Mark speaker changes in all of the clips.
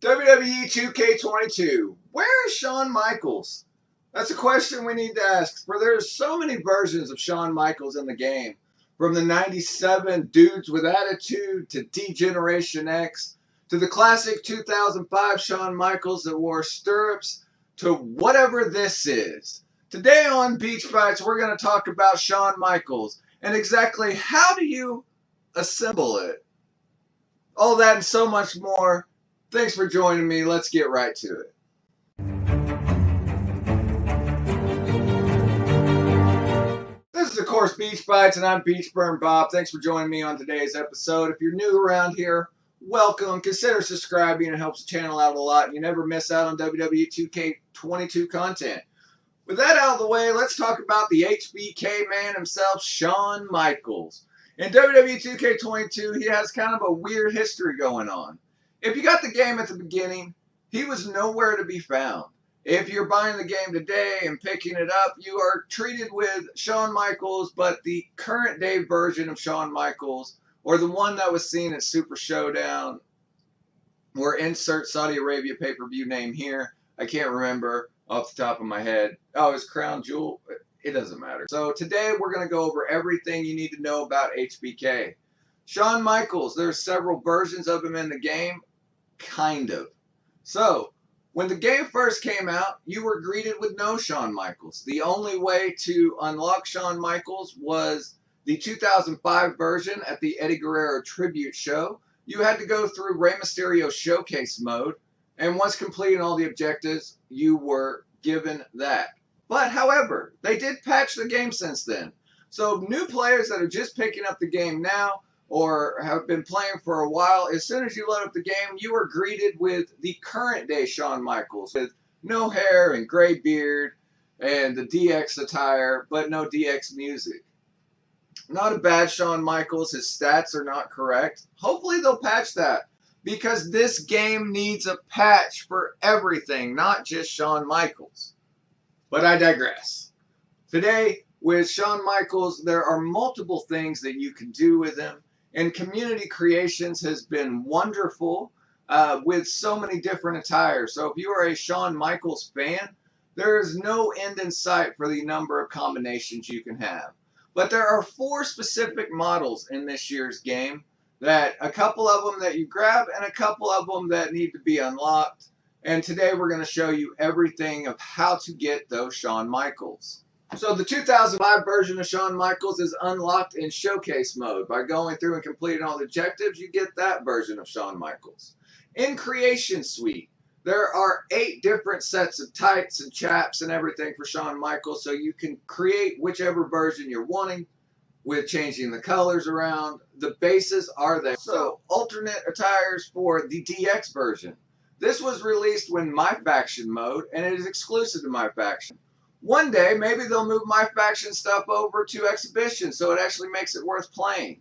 Speaker 1: WWE2k22. Where is Shawn Michaels? That's a question we need to ask, for there's so many versions of Shawn Michaels in the game. From the 97 Dudes with Attitude to D-Generation X to the classic 2005 Shawn Michaels that wore stirrups to whatever this is. Today on Beach Bytes, we're going to talk about Shawn Michaels and exactly how do you assemble it. All that and so much more. Thanks for joining me. Let's get right to it. This is, of course, Beach Bytes, and I'm BeachBurnBob. Thanks for joining me on today's episode. If you're new around here, welcome. Consider subscribing. It helps the channel out a lot, and you never miss out on WWE2k22 content. With that out of the way, let's talk about the HBK man himself, Shawn Michaels. In WWE2k22, he has kind of a weird history going on. If you got the game at the beginning, he was nowhere to be found. If you're buying the game today and picking it up, you are treated with Shawn Michaels, but the current day version of Shawn Michaels, or the one that was seen at Super Showdown, or insert Saudi Arabia pay-per-view name here. I can't remember off the top of my head. Oh, it's Crown Jewel. It doesn't matter. So today we're going to go over everything you need to know about HBK. Shawn Michaels, there's several versions of him in the game. Kind of. So, when the game first came out, you were greeted with no Shawn Michaels. The only way to unlock Shawn Michaels was the 2005 version at the Eddie Guerrero tribute show. You had to go through Rey Mysterio showcase mode, and once completing all the objectives, you were given that. But, however, they did patch the game since then. So, new players that are just picking up the game now, or have been playing for a while, as soon as you load up the game, you are greeted with the current day Shawn Michaels with no hair and gray beard and the DX attire, but no DX music. Not a bad Shawn Michaels. His stats are not correct. Hopefully they'll patch that, because this game needs a patch for everything, not just Shawn Michaels. But I digress. Today, with Shawn Michaels, there are multiple things that you can do with him. And Community Creations has been wonderful with so many different attires. So if you are a Shawn Michaels fan, there is no end in sight for the number of combinations you can have. But there are 4 specific models in this year's game, that a couple of them that you grab and a couple of them that need to be unlocked. And today we're going to show you everything of how to get those Shawn Michaels. So the 2005 version of Shawn Michaels is unlocked in showcase mode. By going through and completing all the objectives, you get that version of Shawn Michaels. In Creation Suite, there are 8 different sets of tights and chaps and everything for Shawn Michaels, so you can create whichever version you're wanting with changing the colors around. The bases are there. So alternate attires for the DX version. This was released when My Faction mode, and it is exclusive to My Faction. One day, maybe they'll move My Faction stuff over to Exhibition, so it actually makes it worth playing.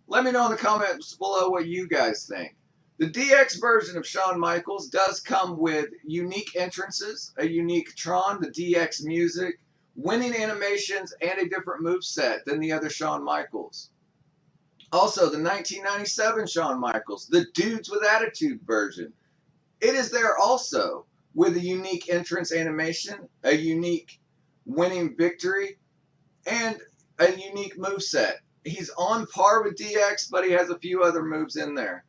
Speaker 1: Let me know in the comments below what you guys think. The DX version of Shawn Michaels does come with unique entrances, a unique Tron, the DX music, winning animations, and a different moveset than the other Shawn Michaels. Also, the 1997 Shawn Michaels, the Dudes with Attitude version. It is there also, with a unique entrance animation, a unique winning victory, and a unique moveset. He's on par with DX, but he has a few other moves in there.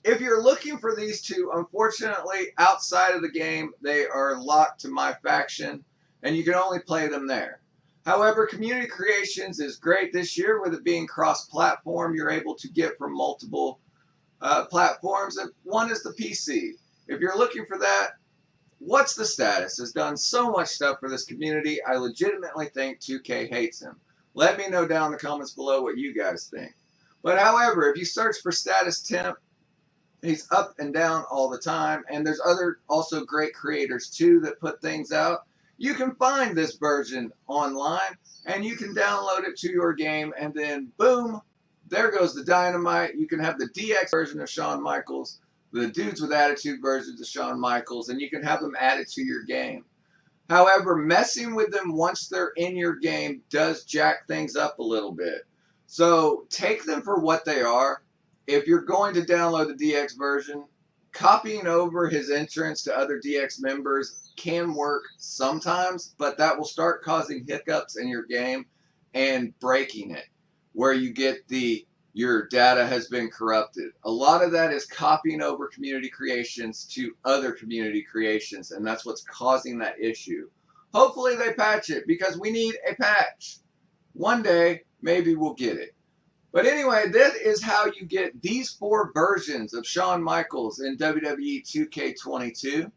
Speaker 1: If you're looking for these two, unfortunately, outside of the game, they are locked to My Faction, and you can only play them there. However, Community Creations is great this year, with it being cross-platform. You're able to get from multiple platforms, and one is the PC. If you're looking for that, What's the Status has done so much stuff for this community. I legitimately think 2K hates him. Let me know down in the comments below what you guys think. But however, if you search for Status Temp, he's up and down all the time. And there's other also great creators too that put things out. You can find this version online and you can download it to your game, and then boom, there goes the dynamite. You can have the DX version of Shawn Michaels, the Dudes with Attitude versions of Shawn Michaels, and you can have them added to your game. However, messing with them once they're in your game does jack things up a little bit. So take them for what they are. If you're going to download the DX version, Copying over his entrance to other DX members can work sometimes, but that will start causing hiccups in your game and breaking it, where you get your data has been corrupted. A lot of that is copying over community creations to other community creations, and that's what's causing that issue. Hopefully they patch it, because we need a patch. One day, maybe we'll get it. But anyway, that is how you get these 4 versions of Shawn Michaels in WWE 2k22.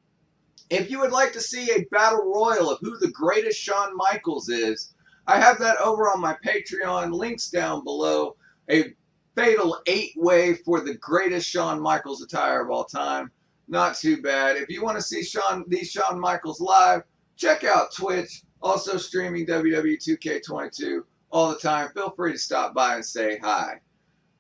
Speaker 1: If you would like to see a battle royal of who the greatest Shawn Michaels is, I have that over on my Patreon. Links down below. A fatal 8-way for the greatest Shawn Michaels attire of all time. Not too bad. If you want to see these Shawn Michaels live, check out Twitch. Also streaming WWE2k22 all the time. Feel free to stop by and say hi.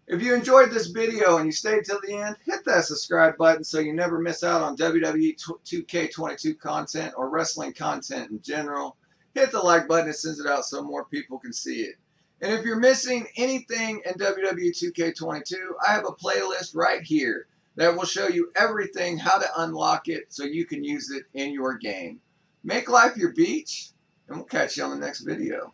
Speaker 1: If you enjoyed this video and you stayed till the end, hit that subscribe button so you never miss out on WWE2k22 content or wrestling content in general. Hit the like button, it sends it out so more people can see it. And if you're missing anything in WWE2k22, I have a playlist right here that will show you everything, how to unlock it so you can use it in your game. Make life your beach, and we'll catch you on the next video.